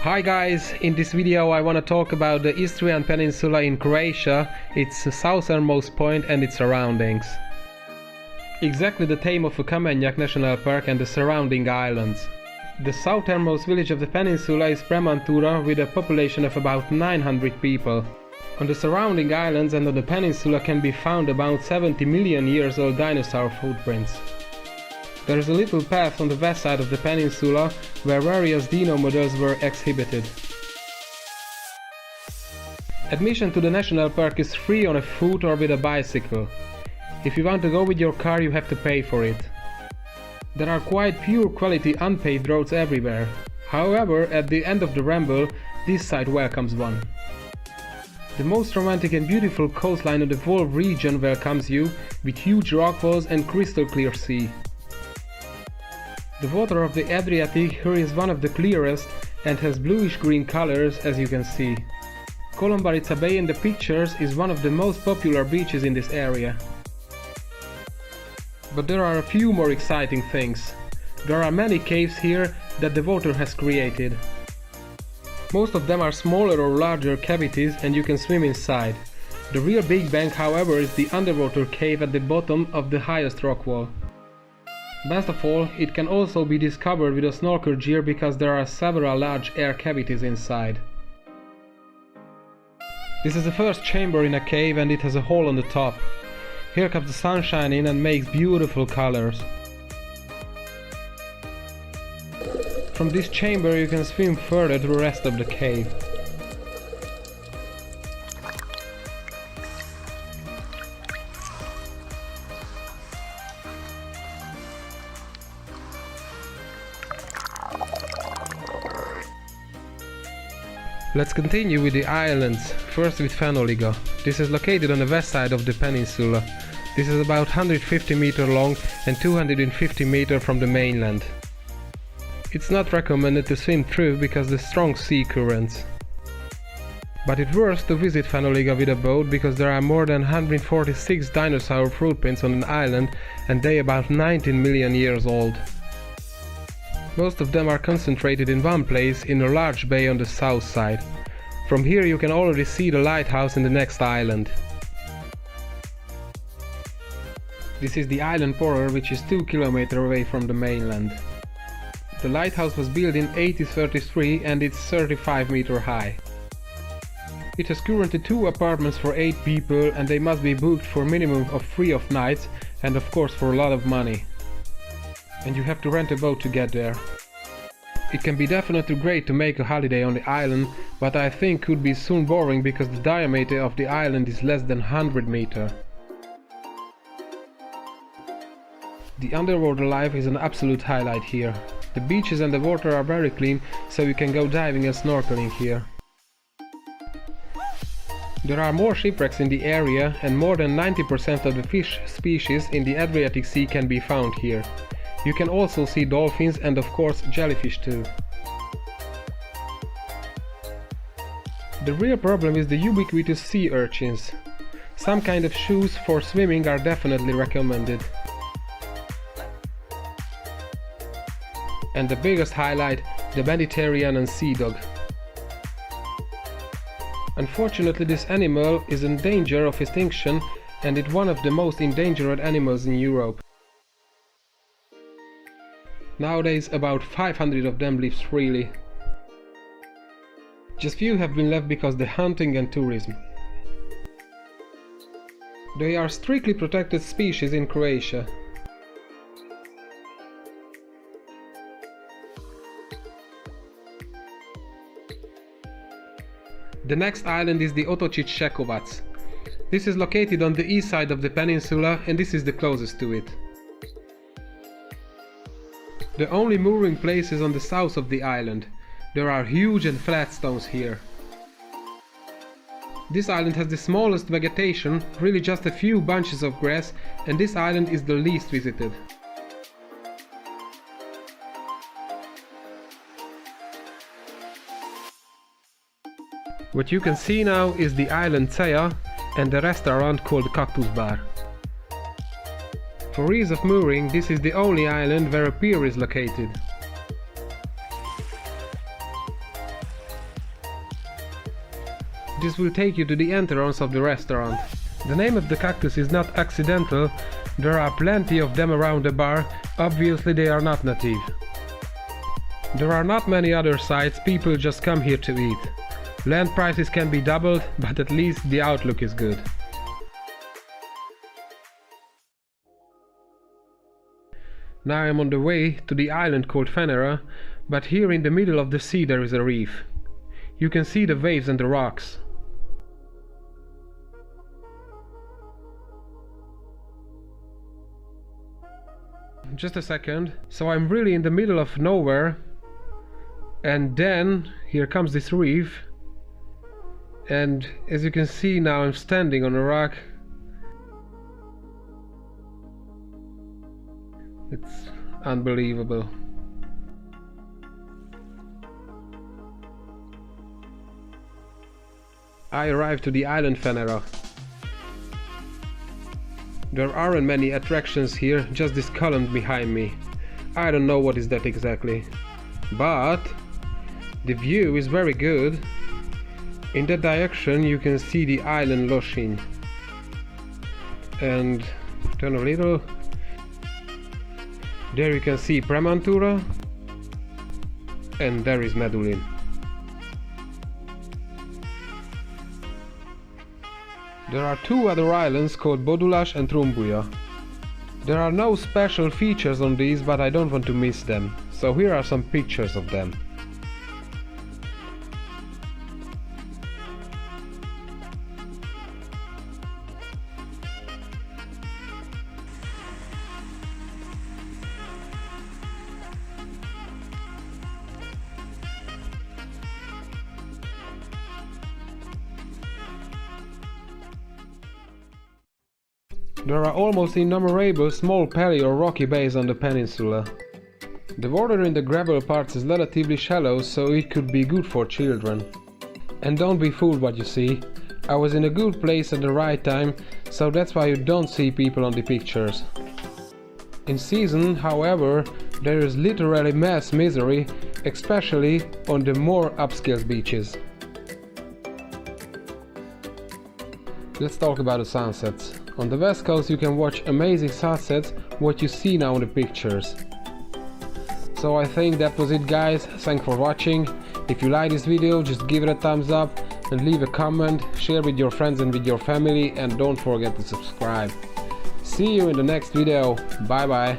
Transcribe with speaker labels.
Speaker 1: Hi guys, in this video I want to talk about the Istrian peninsula in Croatia, its southernmost point and its surroundings. Exactly the theme of Kamenjak National Park and the surrounding islands. The southernmost village of the peninsula is Premantura with a population of about 900 people. On the surrounding islands and on the peninsula can be found about 70 million years old dinosaur footprints. There is a little path on the west side of the peninsula where various dino models were exhibited. Admission to the national park is free on a foot or with a bicycle. If you want to go with your car, you have to pay for it. There are quite pure quality unpaved roads everywhere. However, at the end of the ramble, this side welcomes one. The most romantic and beautiful coastline of the whole region welcomes you, with huge rock walls and crystal clear sea. The water of the Adriatic here is one of the clearest and has bluish-green colors, as you can see. Kolombarica Bay in the pictures is one of the most popular beaches in this area. But there are a few more exciting things. There are many caves here that the water has created. Most of them are smaller or larger cavities and you can swim inside. The real Big Bang, however, is the underwater cave at the bottom of the highest rock wall. Best of all, it can also be discovered with a snorkel gear because there are several large air cavities inside. This is the first chamber in a cave and it has a hole on the top. Here comes the sunshine in and makes beautiful colors. From this chamber you can swim further to the rest of the cave. Let's continue with the islands, first with Fenoliga. This is located on the west side of the peninsula. This is about 150 meters long and 250 meters from the mainland. It's not recommended to swim through because of the strong sea currents. But it's worth to visit Fenoliga with a boat because there are more than 146 dinosaur footprints on an island and they are about 19 million years old. Most of them are concentrated in one place in a large bay on the south side. From here you can already see the lighthouse in the next island. This is the island Poror, which is 2 kilometers away from the mainland. The lighthouse was built in 1833 and it's 35 meters high. It has currently 2 apartments for 8 people and they must be booked for a minimum of 3 nights and of course for a lot of money. And you have to rent a boat to get there. It can be definitely great to make a holiday on the island, but I think could be soon boring because the diameter of the island is less than 100 meters. The underwater life is an absolute highlight here. The beaches and the water are very clean, so you can go diving and snorkeling here. There are more shipwrecks in the area and more than 90% of the fish species in the Adriatic Sea can be found here. You can also see dolphins and of course jellyfish too. The real problem is the ubiquitous sea urchins. Some kind of shoes for swimming are definitely recommended. And the biggest highlight, the Mediterranean sea dog. Unfortunately, this animal is in danger of extinction and it's one of the most endangered animals in Europe. Nowadays about 500 of them live freely. Just few have been left because of the hunting and tourism. They are strictly protected species in Croatia. The next island is the otočić Sekovac. This is located on the east side of the peninsula and this is the closest to it. The only mooring place is on the south of the island. There are huge and flat stones here. This island has the smallest vegetation, really just a few bunches of grass, and this island is the least visited. What you can see now is the island Ceja and the restaurant called Cactus Bar. For ease of mooring, this is the only island where a pier is located. This will take you to the entrance of the restaurant. The name of the cactus is not accidental, there are plenty of them around the bar, obviously they are not native. There are not many other sites, people just come here to eat. Land prices can be doubled, but at least the outlook is good. Now I'm on the way to the island called Fenera, but here in the middle of the sea there is a reef. You can see the waves and the rocks. Just a second. So I'm really in the middle of nowhere, and then here comes this reef, and as you can see now I'm standing on a rock. It's unbelievable. I arrived to the island Fenera. There aren't many attractions here, just this column behind me. I don't know what is that exactly. But the view is very good. In that direction you can see the island Loshin. And turn a little. There you can see Premantura. And there is Medulin. There are two other islands called Bodulas and Trumbuja. There are no special features on these, but I don't want to miss them, so here are some pictures of them. There are almost innumerable small pelly or rocky bays on the peninsula. The water in the gravel parts is relatively shallow, so it could be good for children. And don't be fooled what you see. I was in a good place at the right time, so that's why you don't see people on the pictures. In season, however, there is literally mass misery, especially on the more upscale beaches. Let's talk about the sunsets. On the west coast you can watch amazing sunsets, what you see now in the pictures. So I think that was it guys, thanks for watching. If you like this video, just give it a thumbs up and leave a comment, share with your friends and with your family, and don't forget to subscribe. See you in the next video, bye bye.